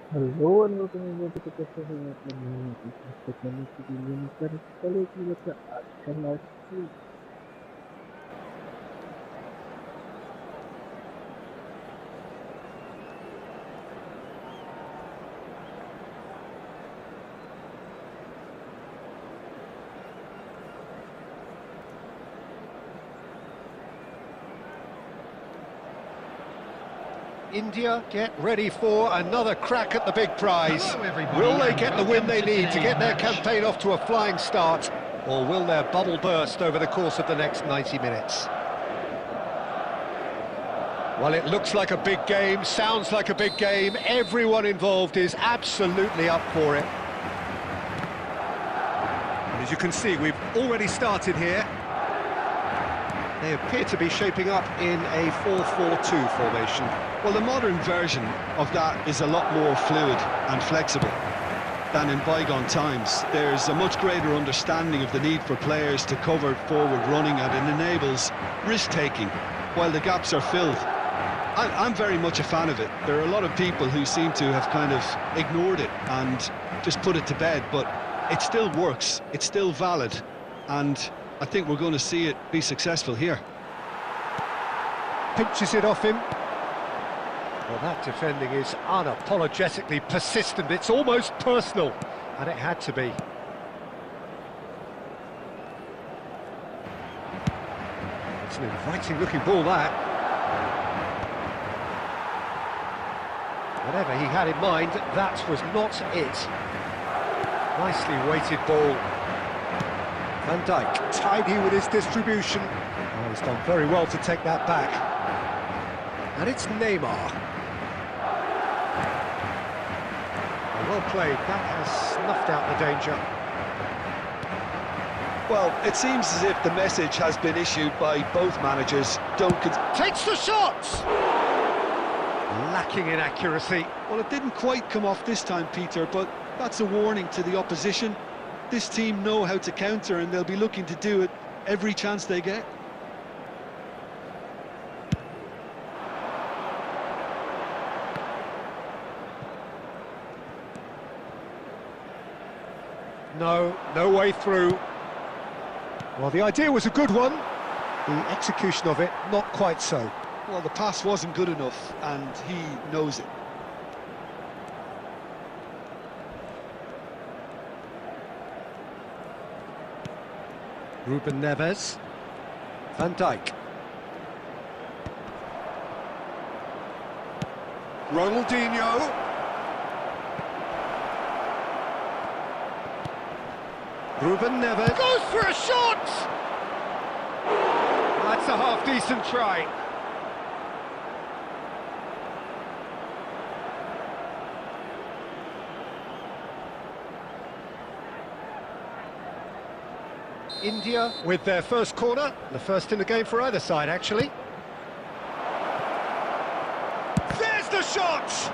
Hello and welcome everyone to the Fortnite community. Technology gaming पर चलो कि बच्चा आजकल life India get ready for another crack at the big prize. Hello, Will they and get the win they welcome to need to get their today's match. campaign off to a flying start, or will their bubble burst over the course of the next 90 minutes? Well, it looks like a big game, sounds like a big game. Everyone involved is absolutely up for it. And as you can see, we've already started here. They appear to be shaping up in a 4-4-2 formation. Well, the modern version of that is a lot more fluid and flexible than in bygone times. There's a much greater understanding of the need for players to cover forward running, and it enables risk-taking while the gaps are filled. I'm very much a fan of it. There are a lot of people who seem to have kind of ignored it and just put it to bed, but it still works, it's still valid, and I think we're going to see it be successful here. Pinches it off him. Well, that defending is unapologetically persistent. It's almost personal, and it had to be. It's an inviting-looking ball, that. Whatever he had in mind, that was not it. Nicely weighted ball. Van Dijk, tidy with his distribution. Oh, he's done very well to take that back. And it's Neymar. Well played, that has snuffed out the danger. Well, it seems as if the message has been issued by both managers. Takes the shot! Lacking in accuracy. Well, it didn't quite come off this time, Peter, but that's a warning to the opposition. This team know how to counter, and they'll be looking to do it every chance they get. No way through. Well, the idea was a good one. The execution of it, not quite so. Well, the pass wasn't good enough, and he knows it. Ruben Neves. Van Dijk. Ronaldinho. Ruben Neves goes for a shot! That's a half-decent try. India with their first corner, the first in the game for either side, actually. There's the shot!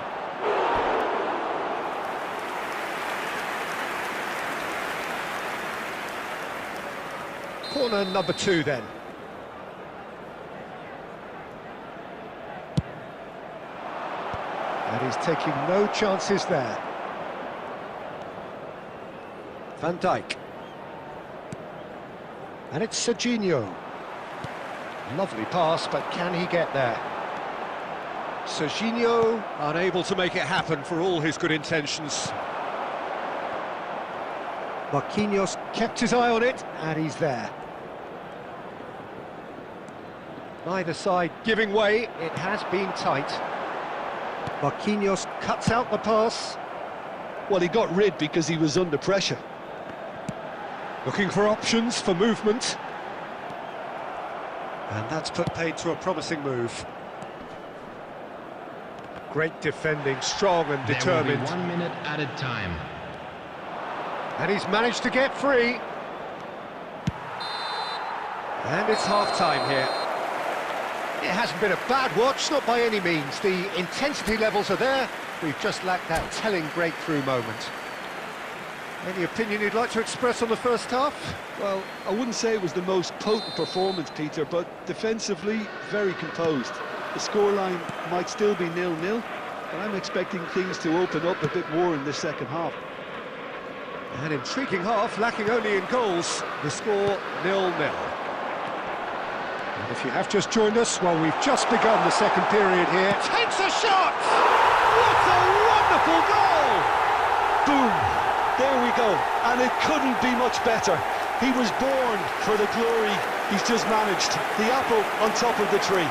Corner number 2 then. And he's taking no chances there. Van Dijk. And it's Serginho. Lovely pass, but can he get there? Serginho unable to make it happen for all his good intentions. Marquinhos kept his eye on it, and he's there. Neither side giving way, it has been tight. Marquinhos cuts out the pass. Well, he got rid because he was under pressure. Looking for options for movement. And that's put paid to a promising move. Great defending, strong and determined. There will be 1 minute added time. And he's managed to get free. And it's half-time here. It hasn't been a bad watch, not by any means. The intensity levels are there. We've just lacked that telling breakthrough moment. Any opinion you'd like to express on the first half? Well, I wouldn't say it was the most potent performance, Peter, but defensively, very composed. The scoreline might still be 0-0, but I'm expecting things to open up a bit more in the second half. An intriguing half, lacking only in goals. The score 0-0. And if you have just joined us, well, we've just begun the second period here. Takes a shot! What a wonderful goal! Boom! There we go. And it couldn't be much better. He was born for the glory he's just managed. The apple on top of the tree.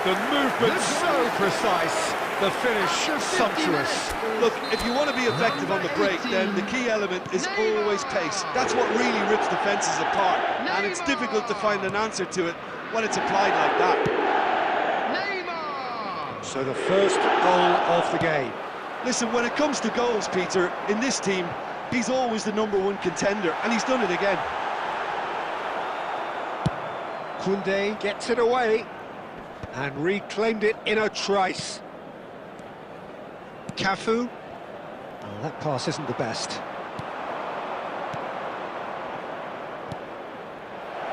The movement so precise. The finish sumptuous. Look, if you want to be effective on the break, then the key element is always pace. That's what really rips defences apart, and it's difficult to find an answer to it when it's applied like that. So the first goal of the game. Listen, when it comes to goals, Peter, in this team, he's always the #1 contender, and he's done it again. Koundé gets it away and reclaimed it in a trice. Cafu. Oh, that pass isn't the best.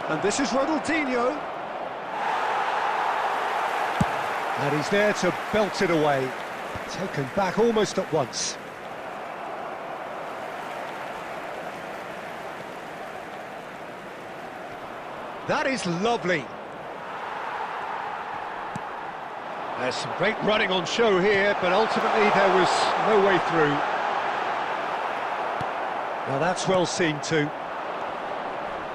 And this is Ronaldinho. And he's there to belt it away. Taken back almost at once. That is lovely. There's some great running on show here, but ultimately there was no way through. Now that's well seen too.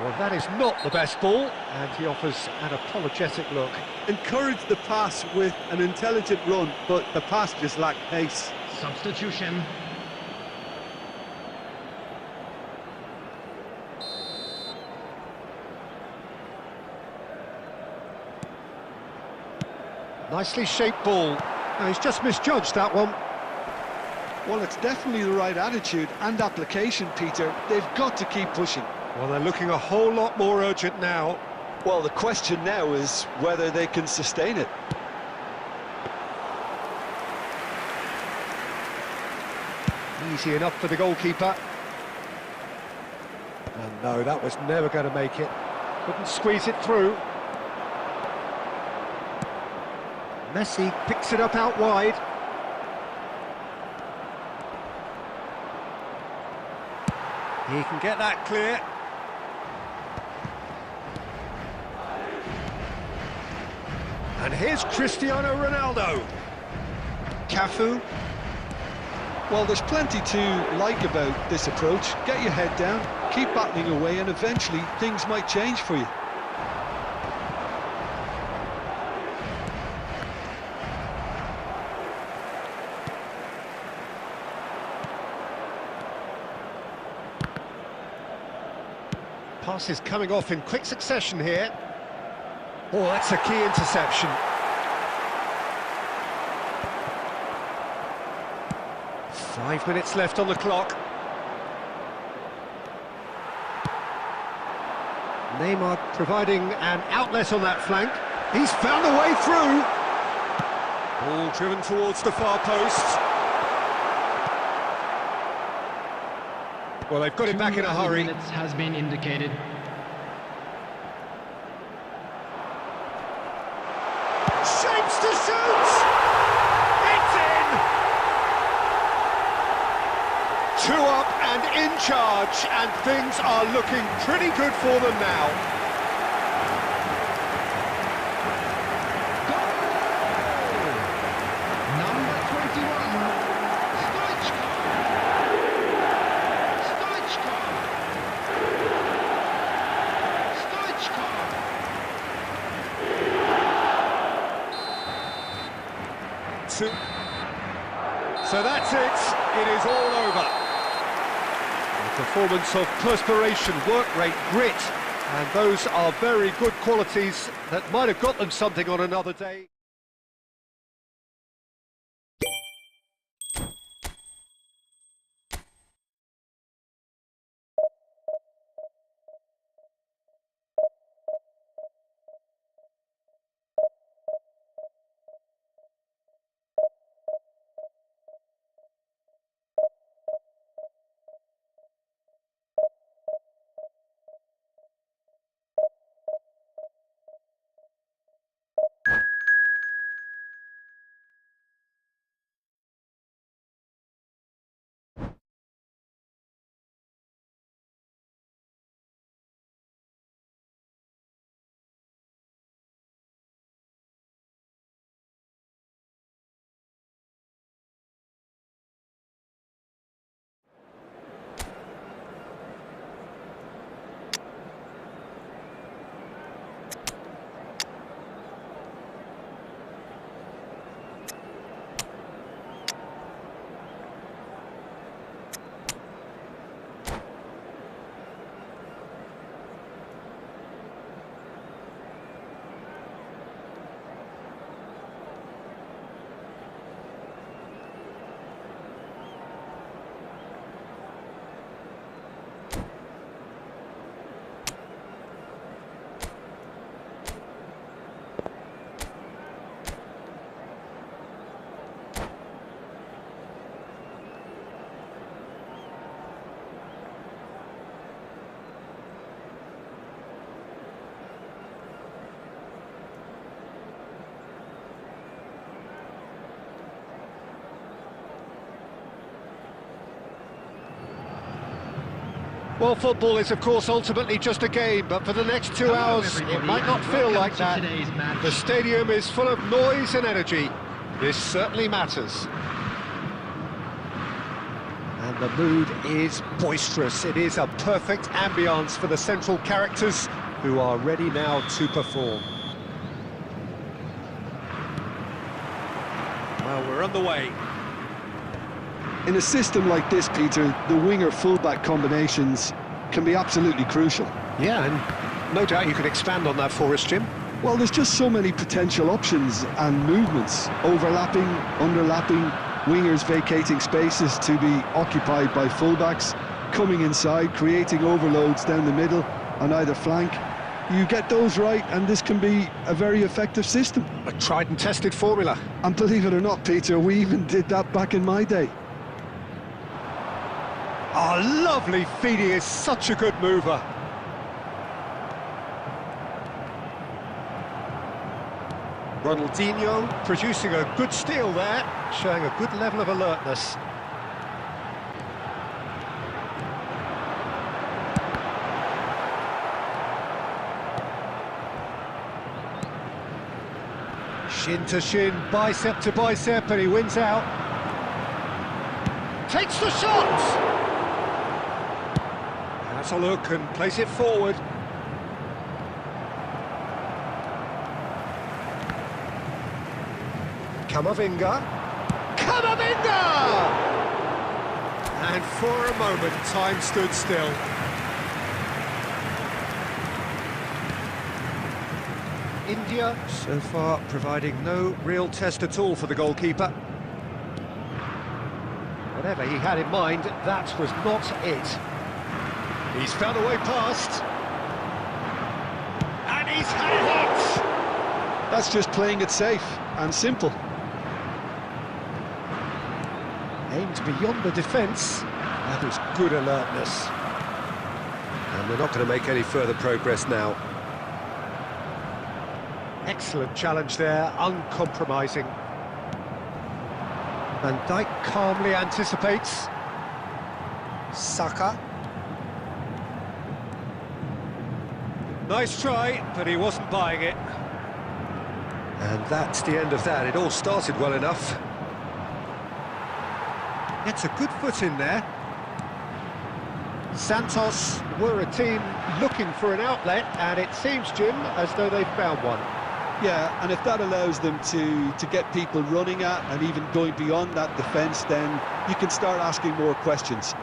Well, that is not the best ball, and he offers an apologetic look. Encourage the pass with an intelligent run, but the pass just lacked pace. Substitution. Nicely shaped ball. No, he's just misjudged that one. Well, it's definitely the right attitude and application, Peter. They've got to keep pushing. Well, they're looking a whole lot more urgent now. Well, the question now is whether they can sustain it. Easy enough for the goalkeeper. And no, that was never going to make it. Couldn't squeeze it through. Messi picks it up out wide. He can get that clear. And here's Cristiano Ronaldo. Cafu. Well, there's plenty to like about this approach. Get your head down, keep battling away, and eventually things might change for you. Passes coming off in quick succession here. Oh, that's a key interception. Five minutes left on the clock. Neymar providing an outlet on that flank. He's found a way through. Ball driven towards the far post. Well, they've got it back in a hurry. Minutes has been indicated. Shapes to shoot! It's in! 2 up and in charge, and things are looking pretty good for them now. So that's it. It is all over. A performance of perspiration, work rate, grit, and those are very good qualities that might have got them something on another day. Well, football is, of course, ultimately just a game, but for the next 2 hours, it might not feel like that. The stadium is full of noise and energy. This certainly matters. And the mood is boisterous. It is a perfect ambience for the central characters, who are ready now to perform. Well, we're on the way. In a system like this, Peter, the winger-fullback combinations can be absolutely crucial. Yeah, and no doubt you could expand on that for us, Jim. Well, there's just so many potential options and movements, overlapping, underlapping, wingers vacating spaces to be occupied by fullbacks, coming inside, creating overloads down the middle on either flank. You get those right, and this can be a very effective system. A tried and tested formula. And believe it or not, Peter, we even did that back in my day. Oh, lovely feed. He is such a good mover. Ronaldinho producing a good steal there, showing a good level of alertness. Shin to shin, bicep to bicep, and he wins out. Takes the shot! Has a look and plays it forward. Camavinga! And for a moment, time stood still. India, so far, providing no real test at all for the goalkeeper. Whatever he had in mind, that was not it. He's found a way past. And he's had it! That's just playing it safe and simple. Aimed beyond the defence. That was good alertness. And they're not going to make any further progress now. Excellent challenge there, uncompromising. Van Dijk calmly anticipates. Saka. Nice try, but he wasn't buying it. And that's the end of that. It all started well enough. Gets a good foot in there. Santos were a team looking for an outlet, and it seems, Jim, as though they've found one. Yeah, and if that allows them to get people running at and even going beyond that defence, then you can start asking more questions.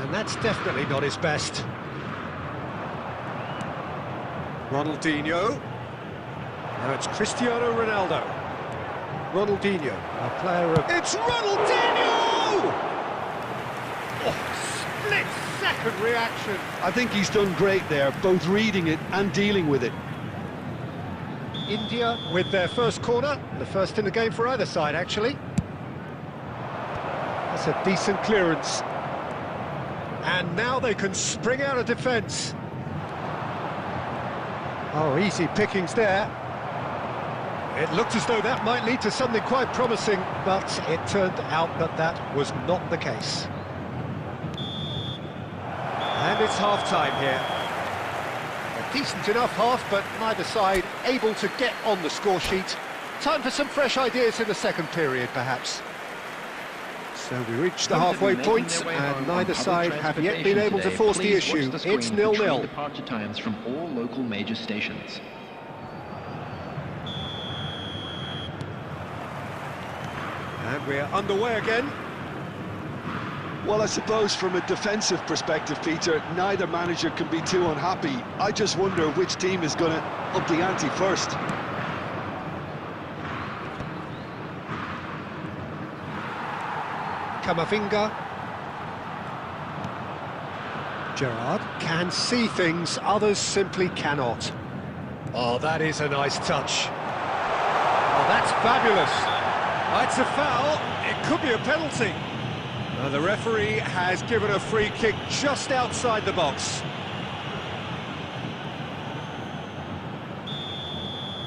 And that's definitely not his best. Ronaldinho. Now it's Cristiano Ronaldo. Ronaldinho, a player of... It's Ronaldinho! Oh, split-second reaction. I think he's done great there, both reading it and dealing with it. India with their first corner, the first in the game for either side, actually. That's a decent clearance. And now they can spring out of defence. Oh, easy pickings there. It looked as though that might lead to something quite promising, but it turned out that that was not the case. And it's half-time here. A decent enough half, but neither side able to get on the score sheet. Time for some fresh ideas in the second period, perhaps. So we reached the halfway point, and neither side have yet been able to force the issue. It's 0-0. Departure times from all local major stations. And we're underway again. Well, I suppose from a defensive perspective, Peter, neither manager can be too unhappy. I just wonder which team is going to up the ante first. Camavinga. Gerrard can see things, others simply cannot. Oh, that is a nice touch. Oh, that's fabulous. It's a foul. It could be a penalty. The referee has given a free kick just outside the box.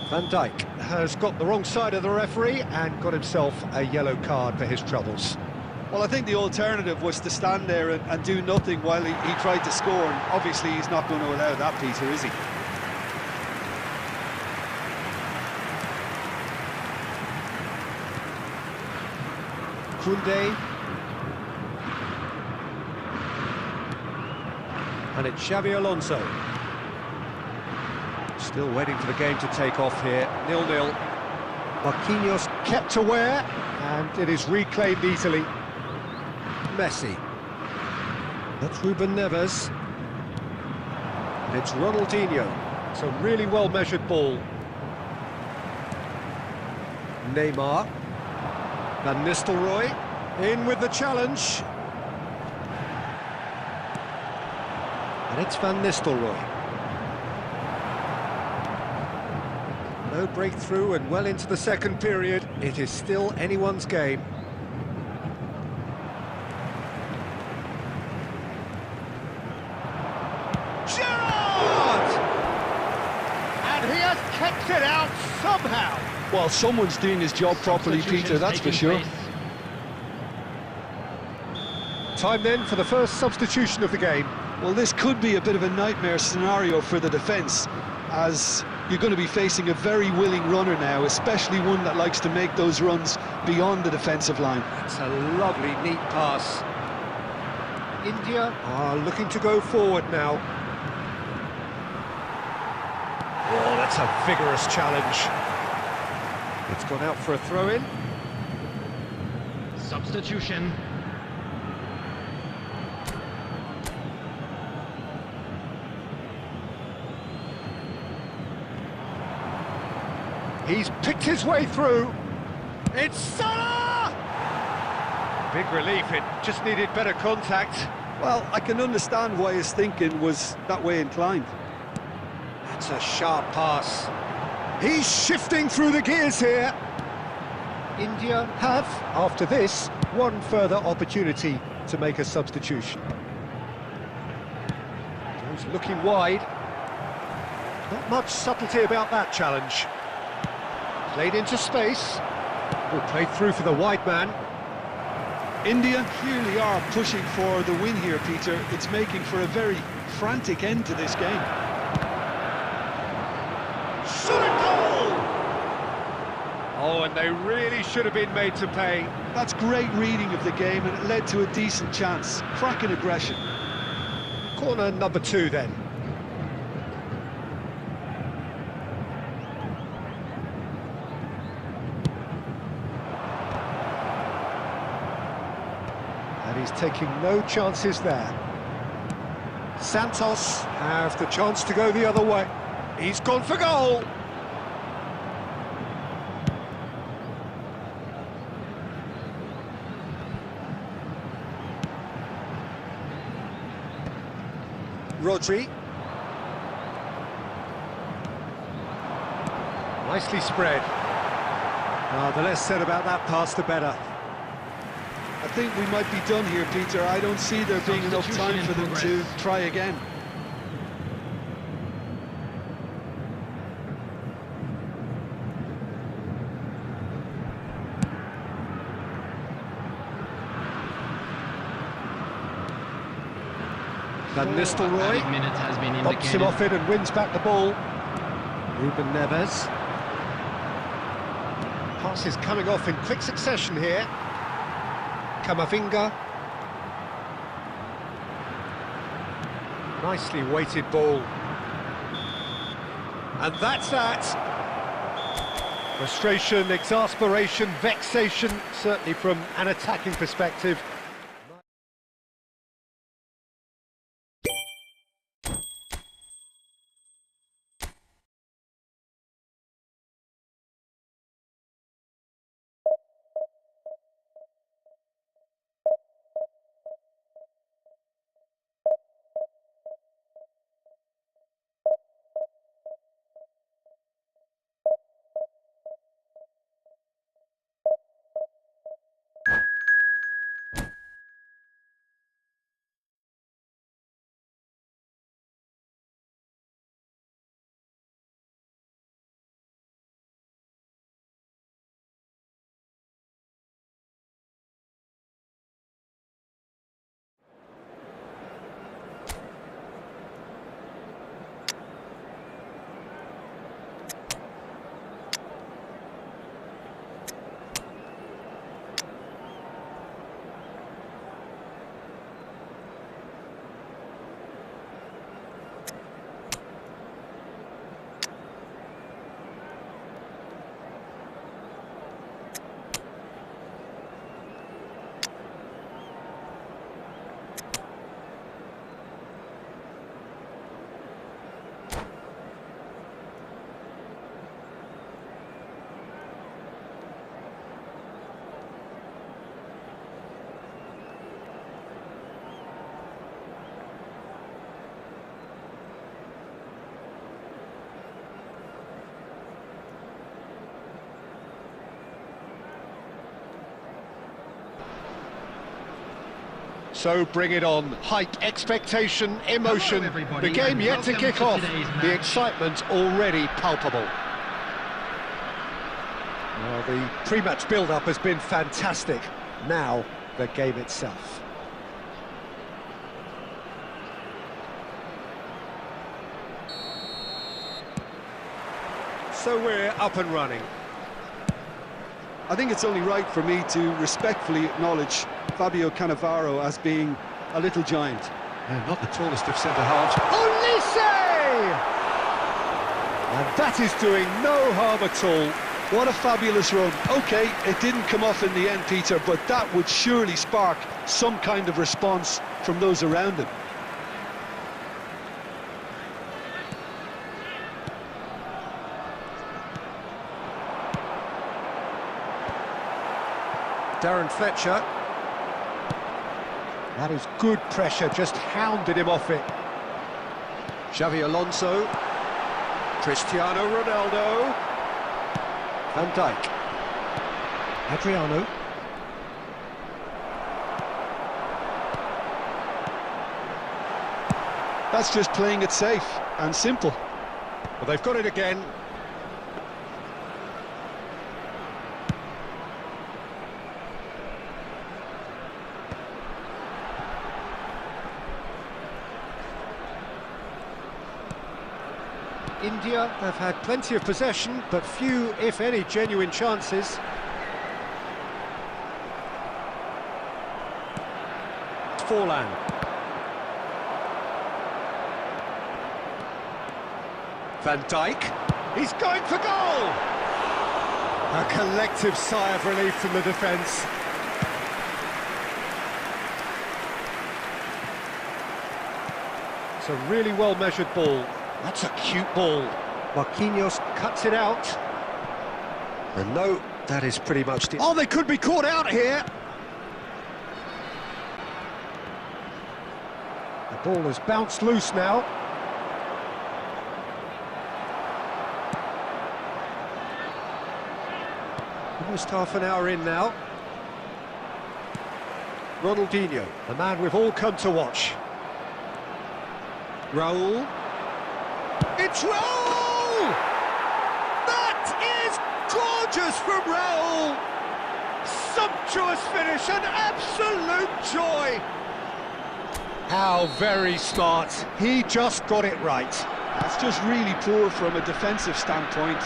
Van Dijk has got the wrong side of the referee and got himself a yellow card for his troubles. Well, I think the alternative was to stand there and do nothing while he tried to score, and obviously he's not going to allow that, Peter, is he? Kunde. And it's Xavi Alonso. Still waiting for the game to take off here. 0-0. Marquinhos kept aware, and it is reclaimed easily. Messi. That's Ruben Neves. And it's Ronaldinho. It's a really well-measured ball. Neymar. Van Nistelrooy. In with the challenge. And it's Van Nistelrooy. No breakthrough and well into the second period. It is still anyone's game. Gerrard! And he has kept it out somehow. Well, someone's doing his job properly, Peter, that's for sure. Time then for the first substitution of the game. Well, this could be a bit of a nightmare scenario for the defence, as you're going to be facing a very willing runner now, especially one that likes to make those runs beyond the defensive line. That's a lovely, neat pass. India are looking to go forward now. Oh, that's a vigorous challenge. It's gone out for a throw-in. Substitution. He's picked his way through. It's Salah! Big relief, it just needed better contact. Well, I can understand why his thinking was that way inclined. That's a sharp pass. He's shifting through the gears here. India have, after this, one further opportunity to make a substitution. He's looking wide. Not much subtlety about that challenge. Played into space. Oh, played through for the wide man. India clearly are pushing for the win here, Peter. It's making for a very frantic end to this game. Shot a goal! Oh, and they really should have been made to pay. That's great reading of the game, and it led to a decent chance. Cracking aggression. Corner number 2 then. And he's taking no chances there. Santos have the chance to go the other way. He's gone for goal. Rodri. Nicely spread. The less said about that pass, the better. I think we might be done here, Peter. I don't see there being enough time for them to try again. Van Nistelrooy pops him off it and wins back the ball. Ruben Neves. Passes coming off in quick succession here. Camavinga. Nicely weighted ball. And that's that. Frustration, exasperation, vexation, certainly from an attacking perspective. So bring it on. Hype, expectation, emotion. Hello, everybody, The game and yet to welcome kick to off. today's The match. excitement already palpable. Well, the pre-match build-up has been fantastic. Now, the game itself. So we're up and running. I think it's only right for me to respectfully acknowledge Fabio Cannavaro as being a little giant. Yeah, not the tallest of centre-halves. Olise! And that is doing no harm at all. What a fabulous run. OK, it didn't come off in the end, Peter, but that would surely spark some kind of response from those around him. Darren Fletcher. That is good pressure, just hounded him off it. Xavi Alonso. Cristiano Ronaldo. Van Dijk. Adriano. That's just playing it safe and simple. Well, they've got it again. India have had plenty of possession, but few, if any, genuine chances. Forlan. Van Dijk. He's going for goal! A collective sigh of relief from the defence. It's a really well-measured ball. That's a cute ball. Marquinhos cuts it out. And no, that is pretty much it. Oh, they could be caught out here. The ball has bounced loose now. Almost half an hour in now. Ronaldinho, the man we've all come to watch. Raul. It's Raul! That is gorgeous from Raul! Sumptuous finish, an absolute joy! How very smart. He just got it right. That's just really poor from a defensive standpoint.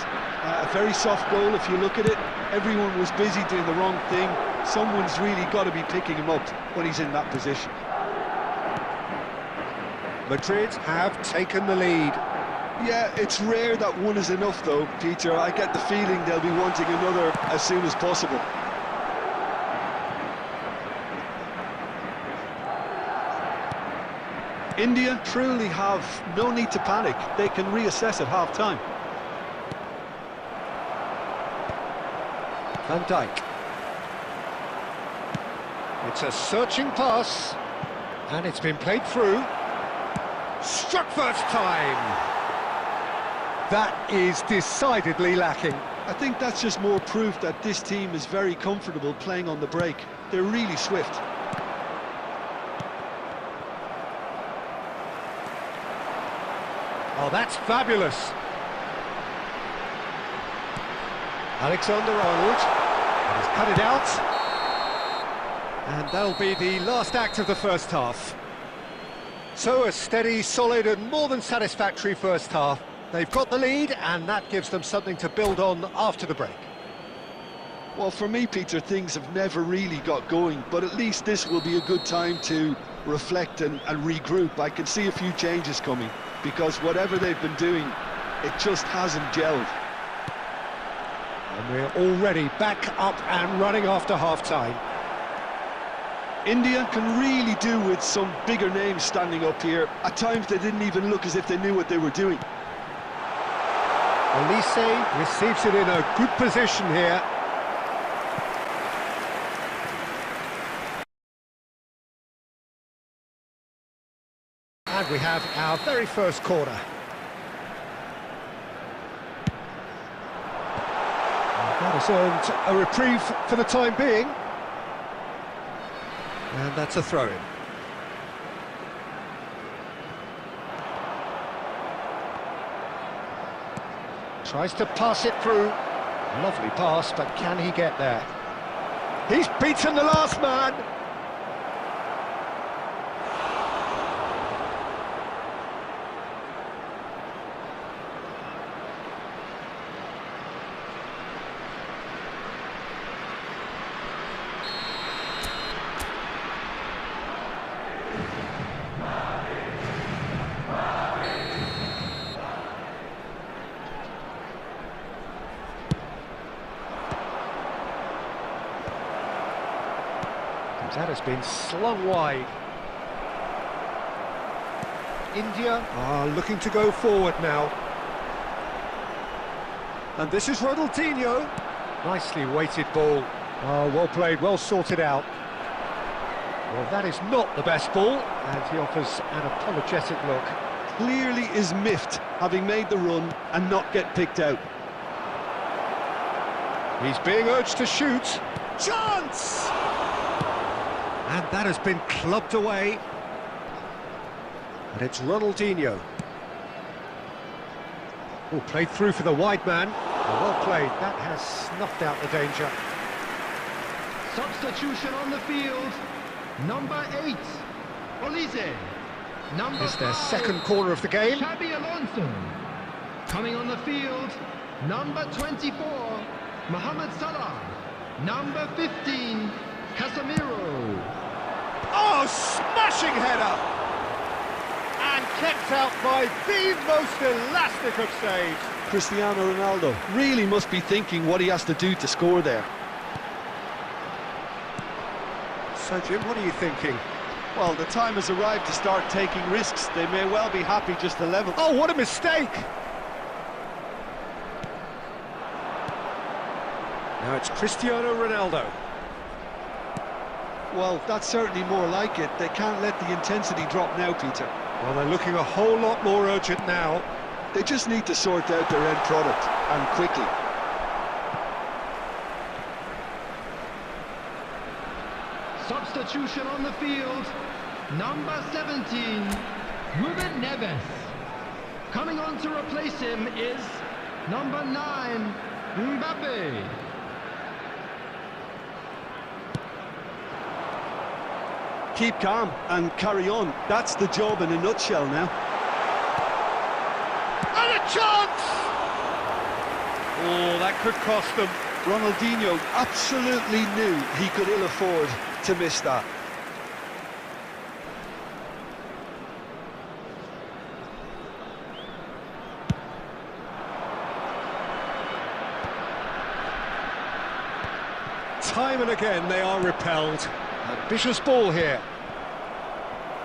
A very soft goal if you look at it. Everyone was busy doing the wrong thing. Someone's really got to be picking him up when he's in that position. Madrid have taken the lead. Yeah, it's rare that one is enough though, Peter. I get the feeling they'll be wanting another as soon as possible. India truly have no need to panic. They can reassess at half-time. Van Dijk. It's a searching pass. And it's been played through. Struck first time. That is decidedly lacking. I think that's just more proof that this team is very comfortable playing on the break. They're really swift. Oh, that's fabulous. Alexander-Arnold has cut it out. And that'll be the last act of the first half. So a steady, solid and more than satisfactory first half. They've got the lead and that gives them something to build on after the break. Well, for me, Peter, things have never really got going, but at least this will be a good time to reflect and regroup. I can see a few changes coming, because whatever they've been doing, it just hasn't gelled. And we're already back up and running after half-time. India can really do with some bigger names standing up here. At times they didn't even look as if they knew what they were doing. Olise receives it in a good position here. And we have our very first corner. That has earned a reprieve for the time being. And that's a throw-in. Tries to pass it through. Lovely pass, but can he get there? He's beaten the last man. That has been slung wide. India are looking to go forward now. And this is Ronaldinho. Nicely weighted ball. Oh, well played, well sorted out. Well, that is not the best ball, and he offers an apologetic look. Clearly is miffed, having made the run and not get picked out. He's being urged to shoot. Chance! And that has been clubbed away. And it's Ronaldinho. Oh, played through for the wide man. Well played, that has snuffed out the danger. Substitution on the field. Number 8, Olise. Number It's their 5, second corner of the game. Xabi Alonso. Coming on the field, number 24, Mohamed Salah. Number 15, Casemiro. Oh, smashing header! And kept out by the most elastic of saves. Cristiano Ronaldo really must be thinking what he has to do to score there. So, Jim, what are you thinking? Well, the time has arrived to start taking risks. They may well be happy just to level. Oh, what a mistake! Now it's Cristiano Ronaldo. Well, that's certainly more like it. They can't let the intensity drop now, Peter. Well, they're looking a whole lot more urgent now. They just need to sort out their end product, and quickly. Substitution on the field, number 17, Ruben Neves. Coming on to replace him is number 9, Mbappe. Keep calm and carry on. That's the job in a nutshell now. And a chance! Oh, that could cost them. Ronaldinho absolutely knew he could ill afford to miss that. Time and again they are repelled. Ambitious ball here.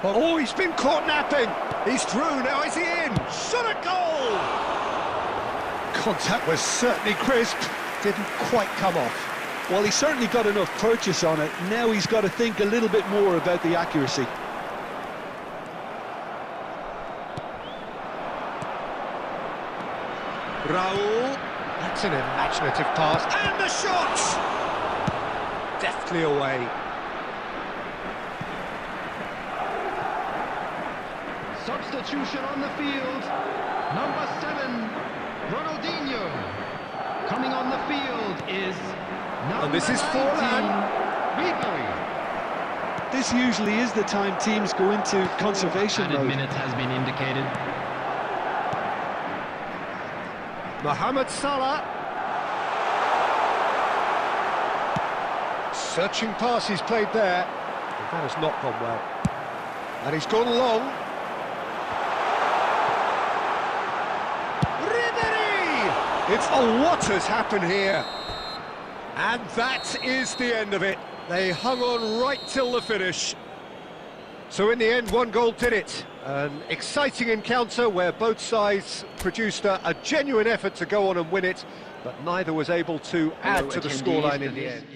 Oh, he's been caught napping. He's through, now is he in? Shot a goal! Contact was certainly crisp. Didn't quite come off. Well, he certainly got enough purchase on it. Now he's got to think a little bit more about the accuracy. Raul. That's an imaginative pass. And the shot! Deftly away. Substitution on the field, number 7, Ronaldinho. Coming on the field is number And this is 19, Forlan. Ribery. This usually is the time teams go into conservation Added mode. minutes has been indicated. Mohamed Salah. Searching pass he's played there. But that has not gone well. And he's gone long. It's what has happened here? And that is the end of it. They hung on right till the finish. So in the end, one goal did it. An exciting encounter where both sides produced a genuine effort to go on and win it, but neither was able to add to the scoreline in the end.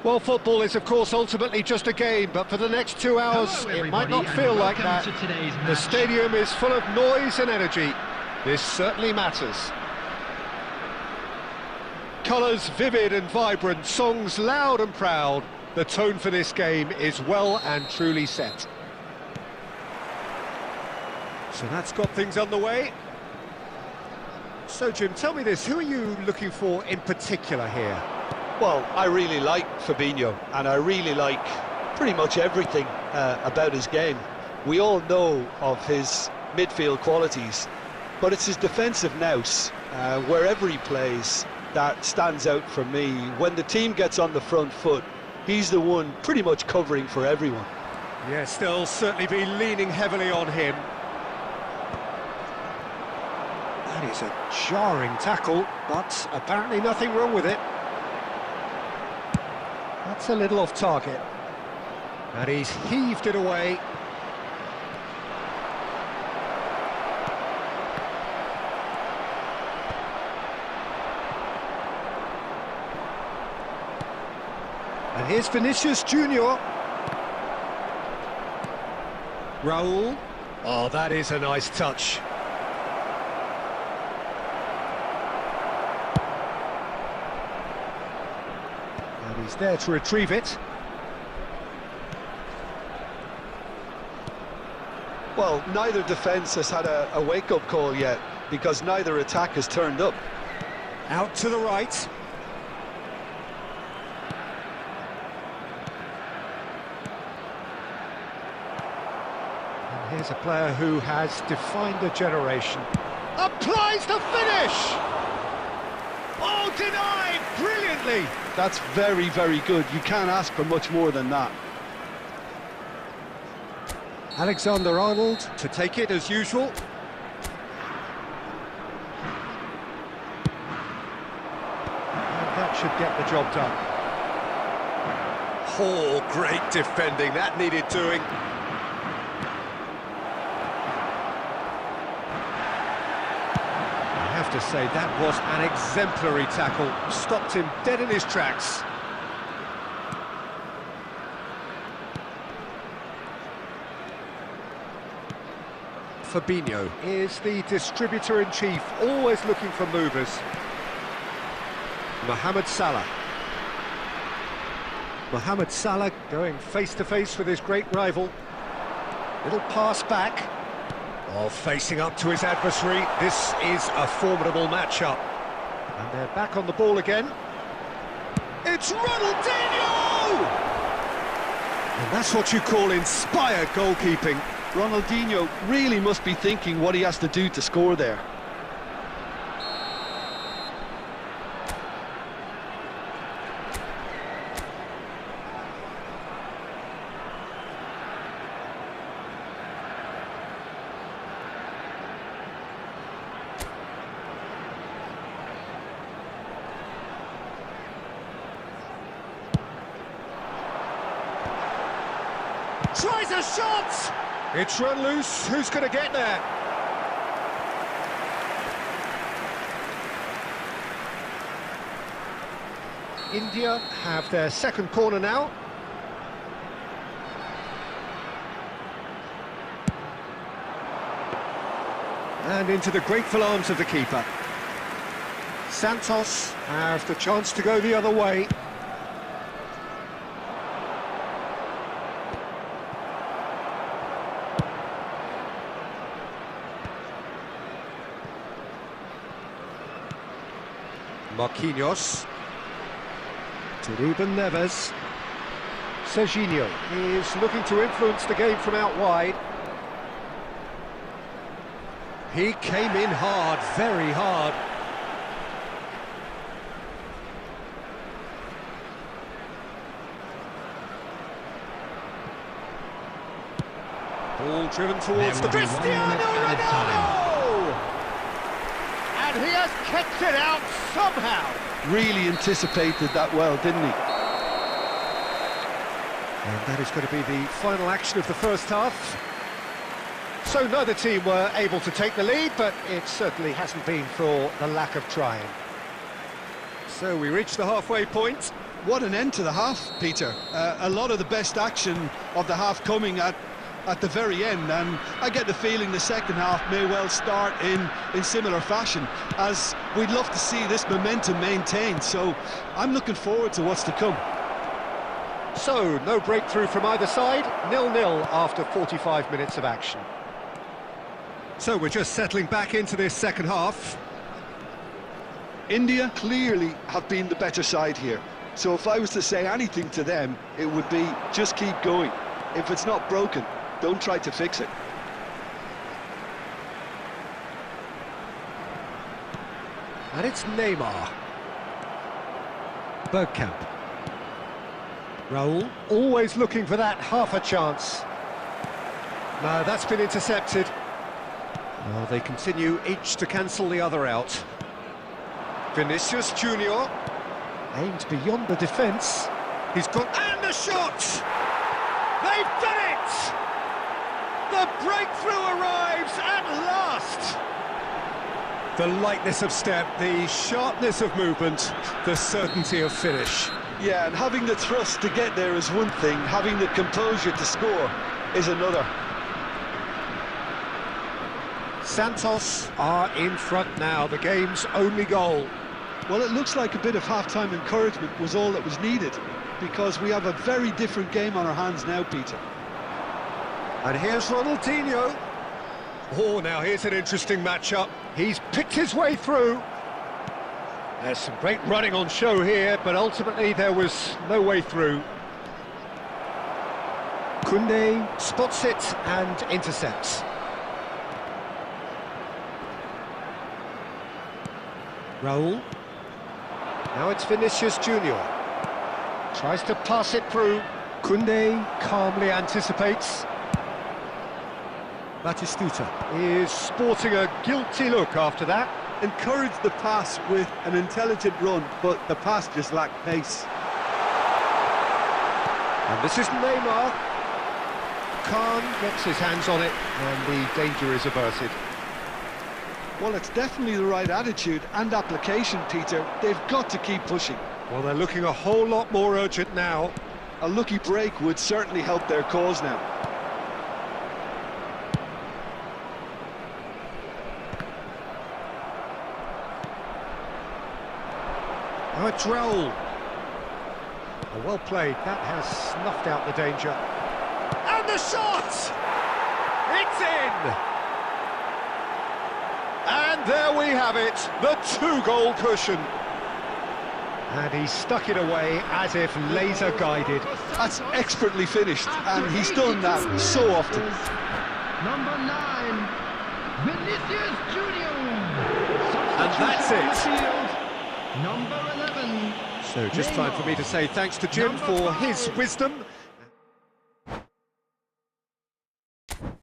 Well, football is, of course, ultimately just a game, but for the next 2 hours, Hello, it might everybody, not and feel like welcome that. to today's The match. stadium is full of noise and energy. This certainly matters. Colours vivid and vibrant, songs loud and proud. The tone for this game is well and truly set. So that's got things underway. So, Jim, tell me this, who are you looking for in particular here? Well, I really like Fabinho, and I really like pretty much everything about his game. We all know of his midfield qualities, but it's his defensive nous, wherever he plays, that stands out for me. When the team gets on the front foot, he's the one pretty much covering for everyone. Yes, they'll certainly be leaning heavily on him. That is a jarring tackle, but apparently nothing wrong with it. That's a little off target. And he's heaved it away. And here's Vinicius Junior. Raul. Oh, that is a nice touch. And he's there to retrieve it. Well, neither defence has had a wake-up call yet, because neither attack has turned up. Out to the right. And here's a player who has defined a generation. Applies the finish! Oh, denied brilliantly! That's very, very good. You can't ask for much more than that. Alexander-Arnold to take it as usual. And that should get the job done. Oh, great defending, that needed doing. I have to say, that was an exemplary tackle. Stopped him dead in his tracks. Fabinho is the distributor-in-chief, always looking for movers. Mohamed Salah. Mohamed Salah going face-to-face with his great rival. Little pass back. Oh, facing up to his adversary. This is a formidable matchup. And they're back on the ball again. It's Ronaldinho! And that's what you call inspired goalkeeping. Ronaldinho really must be thinking what he has to do to score there. Tries a shot! It's run loose, who's going to get there? India have their second corner now. And into the grateful arms of the keeper. Santos have the chance to go the other way. Marquinhos to Ruben Neves. Serginho is looking to influence the game from out wide. He came in hard, very hard. Ball driven towards the Cristiano Ronaldo! And he has kept it out somehow. Really anticipated that well, didn't he? And that is going to be the final action of the first half. So neither team were able to take the lead, but it certainly hasn't been for the lack of trying. So we reach the halfway point. What an end to the half, Peter. A lot of the best action of the half coming at the very end, and I get the feeling the second half may well start in similar fashion, as we'd love to see this momentum maintained. So I'm looking forward to what's to come. So, no breakthrough from either side, 0-0 after 45 minutes of action. So we're just settling back into this second half. India clearly have been the better side here. So if I was to say anything to them, it would be just keep going. If it's not broken, don't try to fix it. And it's Neymar. Bergkamp. Raul, always looking for that half a chance. No, that's been intercepted. Oh, they continue each to cancel the other out. Vinicius Junior aimed beyond the defence. He's got... and the shot! They've done it! The breakthrough arrives at last! The lightness of step, the sharpness of movement, the certainty of finish. Yeah, and having the thrust to get there is one thing, having the composure to score is another. Santos are in front now, the game's only goal. Well, it looks like a bit of half-time encouragement was all that was needed, because we have a very different game on our hands now, Peter. And here's Ronaldinho. Oh, now here's an interesting matchup. He's picked his way through. There's some great running on show here, but ultimately there was no way through. Koundé spots it and intercepts. Raul. Now it's Vinicius Junior. Tries to pass it through. Koundé calmly anticipates. Batistuta is sporting a guilty look after that. Encouraged the pass with an intelligent run, but the pass just lacked pace. And this is Neymar. Khan gets his hands on it, and the danger is averted. Well, it's definitely the right attitude and application, Peter. They've got to keep pushing. Well, they're looking a whole lot more urgent now. A lucky break would certainly help their cause now. Now it's Raul. Well played, that has snuffed out the danger. And the shot! It's in! And there we have it, the two-goal cushion. And he stuck it away as if laser-guided. That's expertly finished, and he's done that so often. Number 9, Vinicius Junior. And that's it. Number 11. So just time for me to say thanks to Jim for his wisdom